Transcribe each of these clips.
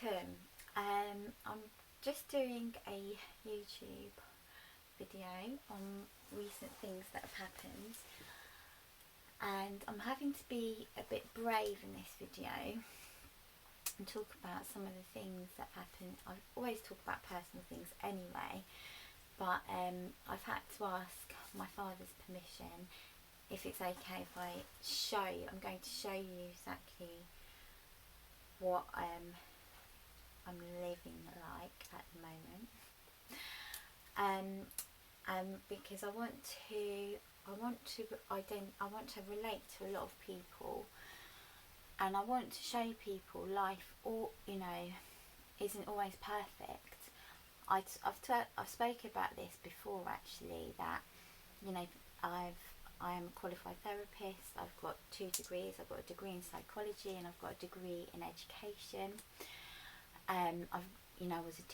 welcome. I'm just doing a YouTube video on recent things that have happened, and I'm having to be a bit brave in this video and talk about some of the things that have happened. I always talk about personal things anyway, but I've had to ask my father's permission if it's okay if I show you. I'm going to show you exactly what I'm living like at the moment, because I want to relate to a lot of people, and I want to show people life, isn't always perfect. I've spoken about this before actually, that I am a qualified therapist. I've got 2 degrees. I've got a degree in psychology and I've got a degree in education. I was a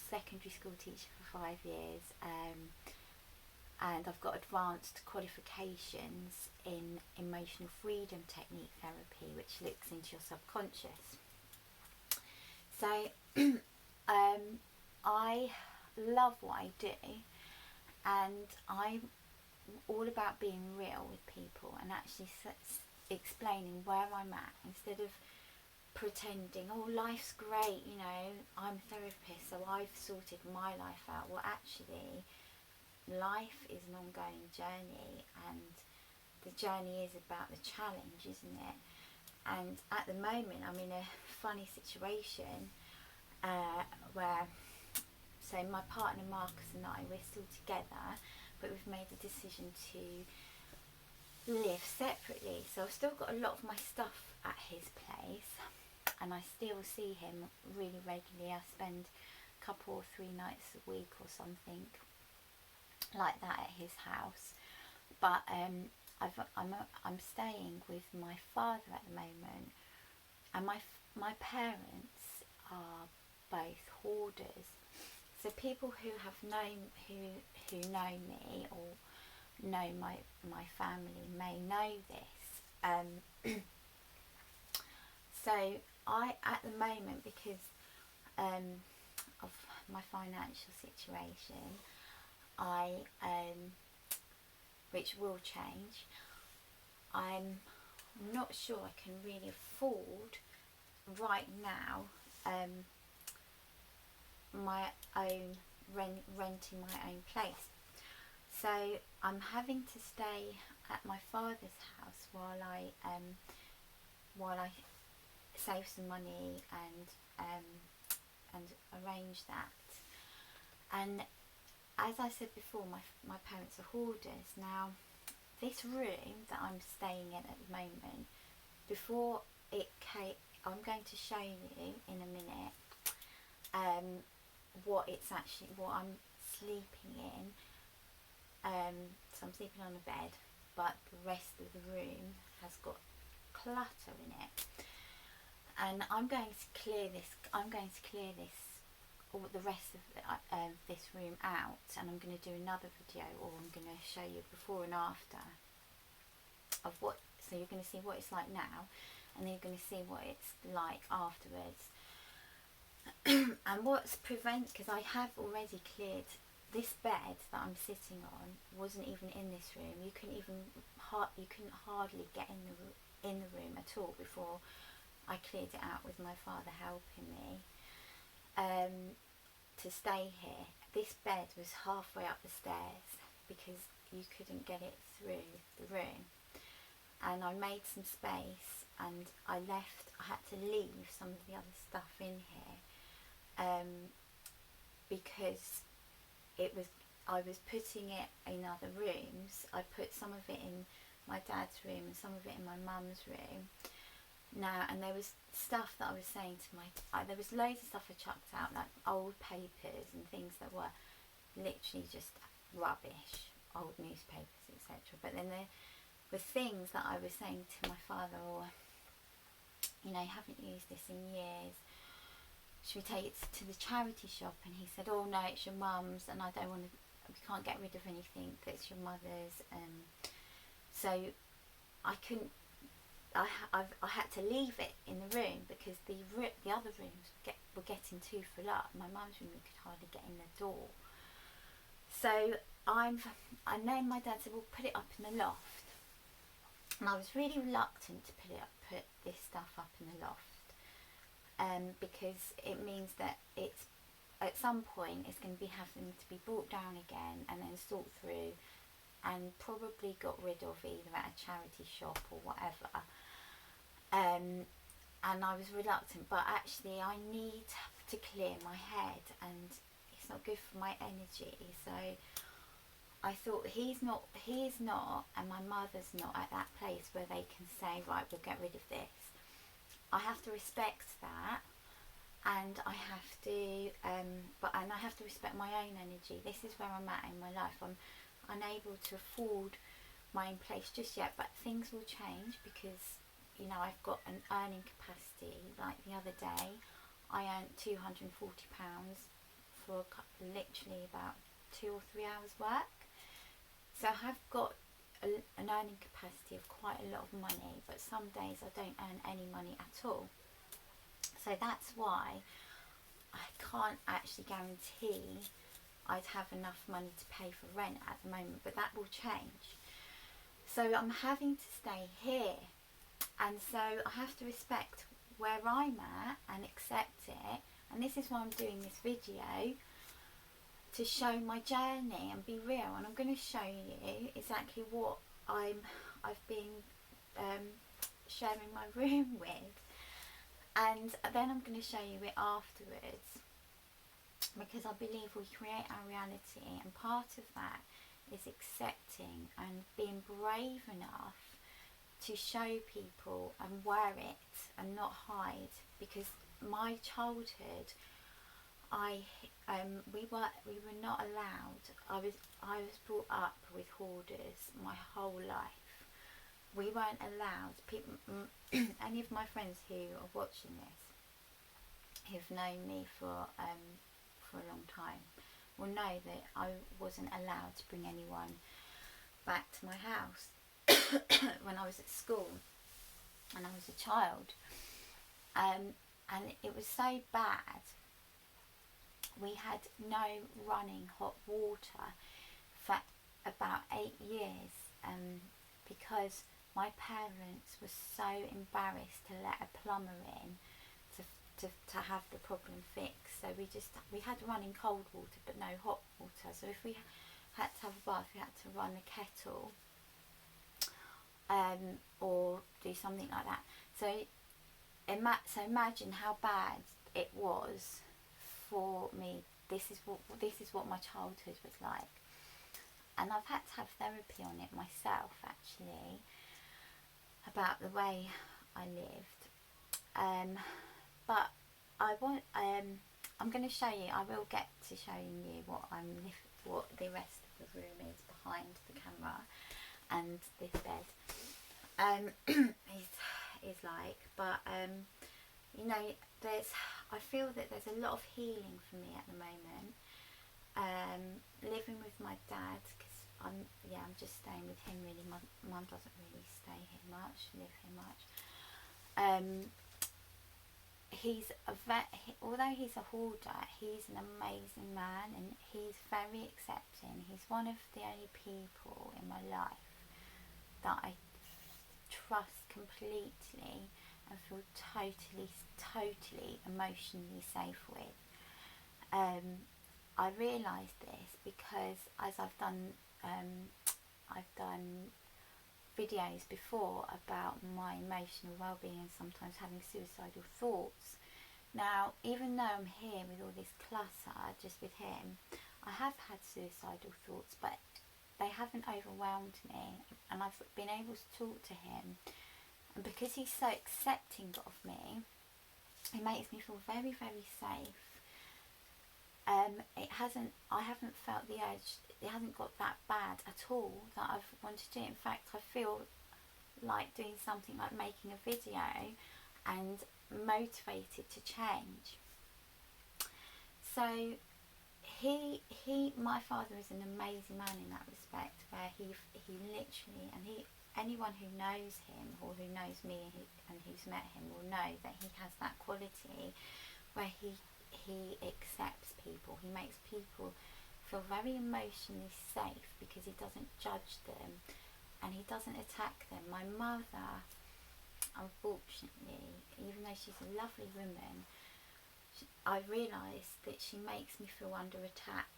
secondary school teacher for 5 years, and I've got advanced qualifications in emotional freedom technique therapy, which looks into your subconscious. So I love what I do, and I'm all about being real with people and actually explaining where I'm at, instead of pretending, oh, life's great, I'm a therapist, so I've sorted my life out. Well, actually, life is an ongoing journey, and the journey is about the challenge, isn't it? And at the moment, I'm in a funny situation so my partner Marcus and I, we're still together, but we've made the decision to live separately. So I've still got a lot of my stuff at his place, and I still see him really regularly. I spend a couple or 3 nights a week or something like that at his house. But I'm staying with my father at the moment, and my parents are both hoarders. So people who have known who know me or know my family may know this. So I, at the moment, because of my financial situation, which will change, I'm not sure I can really afford right now renting my own place. So I'm having to stay at my father's house while I save some money and arrange that. And as I said before, my parents are hoarders. Now, this room that I'm staying in at the moment, before it came, I'm going to show you in a minute what I'm sleeping in. So I'm sleeping on a bed, but the rest of the room has got clutter in it, and I'm going to clear this all the rest of this room out, and I'm going to do another video, or I'm going to show you before and after of what. So you're going to see what it's like now, and then you're going to see what it's like afterwards. And because I have already cleared this bed that I'm sitting on, wasn't even in this room. You couldn't hardly get in the room at all before I cleared it out with my father helping me to stay here. This bed was halfway up the stairs because you couldn't get it through the room, and I made some space, and I had to leave some of the other stuff in here because I was putting it in other rooms. I put some of it in my dad's room and some of it in my mum's room. Now, and there was stuff that I was saying to there was loads of stuff I chucked out, like old papers and things that were literally just rubbish, old newspapers, etc. But then there were things that I was saying to my father, or haven't used this in years, should we take it to the charity shop? And he said, oh no, it's your mum's, and we can't get rid of anything that's your mother's. So I couldn't, I had to leave it in the room because the the other rooms were getting too full up. My mum's room, we could hardly get in the door. So and then my dad said, well, put it up in the loft. And I was really reluctant to put this stuff up in the loft, because it means that it's, at some point, it's going to be having to be brought down again and then sort through and probably got rid of either at a charity shop or whatever. And I was reluctant, but actually I need to clear my head, and it's not good for my energy. So I thought, he is not, and my mother's not at that place where they can say, right, we'll get rid of this. I have to respect that, and I have to, and I have to respect my own energy. This is where I'm at in my life. I'm unable to afford my own place just yet, but things will change, because, you know, I've got an earning capacity. Like the other day, I earned £240 for literally about 2 or 3 hours work. So I have got an earning capacity of quite a lot of money, but some days I don't earn any money at all. So that's why I can't actually guarantee I'd have enough money to pay for rent at the moment, but that will change. So I'm having to stay here, and so I have to respect where I'm at and accept it. And this is why I'm doing this video, to show my journey and be real. And I'm going to show you exactly what I've been sharing my room with, and then I'm going to show you it afterwards, because I believe we create our reality, and part of that is accepting and being brave enough to show people and wear it and not hide. Because my childhood, we were not allowed. I was brought up with hoarders my whole life. We weren't allowed. People, any of my friends who are watching this, who've known me for a long time, will know that I wasn't allowed to bring anyone back to my house when I was at school and I was a child. And it was so bad. We had no running hot water for about 8 years, because my parents were so embarrassed to let a plumber in to have the problem fixed. So we had running cold water but no hot water. So if we had to have a bath, we had to run a kettle, or do something like that. So imagine how bad it was for me. This is what my childhood was like, and I've had to have therapy on it myself, actually, about the way I lived. But I'm going to show you. I will get to showing you what the rest of the room is behind the camera, and this bed is like. But you know, I feel that there's a lot of healing for me at the moment. Living with my dad, because I'm just staying with him really. Mum doesn't really live here much. Although he's a hoarder, he's an amazing man, and he's very accepting. He's one of the only people in my life that I trust completely and feel totally emotionally safe with. I realised this because as I've done videos before about my emotional well-being and sometimes having suicidal thoughts. Now, even though I'm here with all this clutter just with him, I have had suicidal thoughts, but they haven't overwhelmed me, and I've been able to talk to him. And because he's so accepting of me, it makes me feel very, very safe. I haven't felt the urge, it hasn't got that bad at all that I've wanted to do it. In fact, I feel like doing something like making a video and motivated to change. So my father is an amazing man in that respect, where he literally, and anyone who knows him or who knows me and who's met him will know that he has that quality where he accepts people. He makes people feel very emotionally safe because he doesn't judge them and he doesn't attack them. My mother, unfortunately, even though she's a lovely woman, I realise that she makes me feel under attack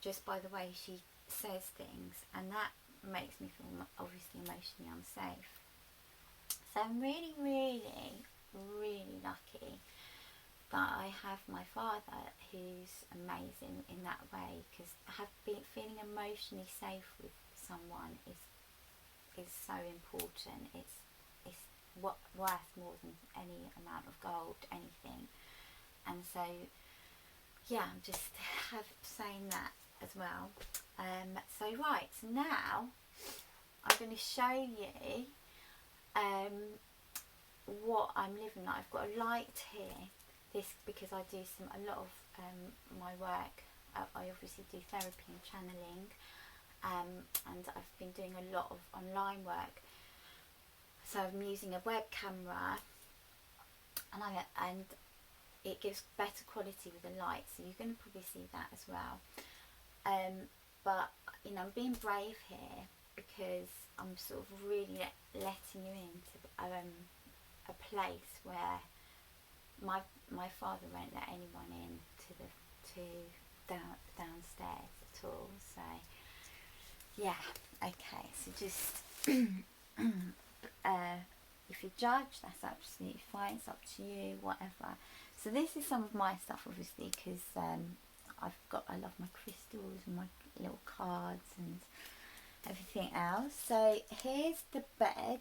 just by the way she says things, and that makes me feel obviously emotionally unsafe. So I'm really, really, really lucky that I have my father, who's amazing in that way, because feeling emotionally safe with someone is so important. It's worth more than any amount of gold, anything. And so yeah, I'm just saying that as well. So now I'm going to show you what I'm living like. I've got a light here. This because I do a lot of my work. I obviously do therapy and channeling, and I've been doing a lot of online work. So I'm using a web camera, and it gives better quality with the light, so you're going to probably see that as well. But you know, I'm being brave here because I'm sort of really letting you into a place where my father won't let anyone in downstairs at all. So yeah, okay. So just if you judge, that's absolutely fine. It's up to you, whatever. So this is some of my stuff, obviously, because I love my crystals and my little cards and everything else. So here's the bed.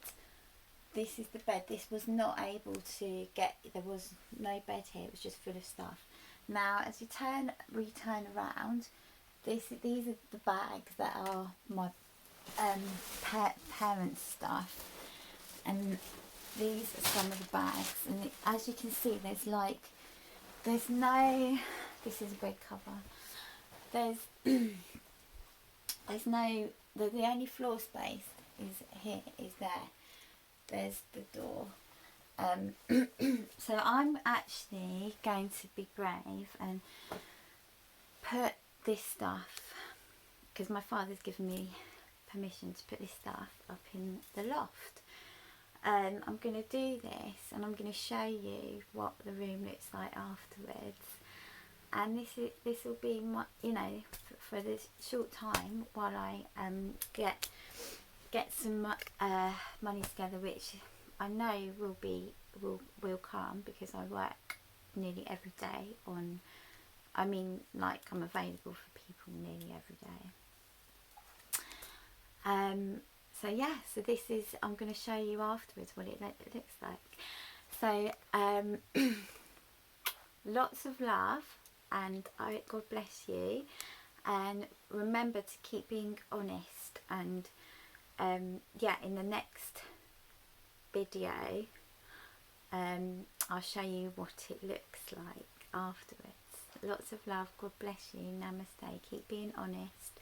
This is the bed. This was not able to get, there was no bed here, it was just full of stuff. Now as you turn around, these are the bags that are my parents' stuff, and these are some of the bags, and as you can see there's no, this is a bed cover, there's no, the only floor space is here, is there. There's the door. So I'm actually going to be brave and put this stuff, because my father's given me permission to put this stuff up in the loft. I'm going to do this and I'm going to show you what the room looks like afterwards. And this will be my, you know, for this short time while I get some money together, which I know will come, because I work nearly every day on, I mean, like, I'm available for people nearly every day. So yeah, so this is, I'm going to show you afterwards what it looks like. So lots of love, and God bless you, and remember to keep being honest. And yeah, in the next video I'll show you what it looks like afterwards. Lots of love, God bless you, namaste. Keep being honest,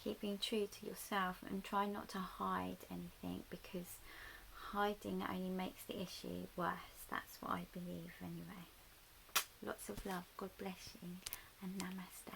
keep being true to yourself, and try not to hide anything, because hiding only makes the issue worse. That's what I believe anyway. Lots of love, God bless you, and namaste.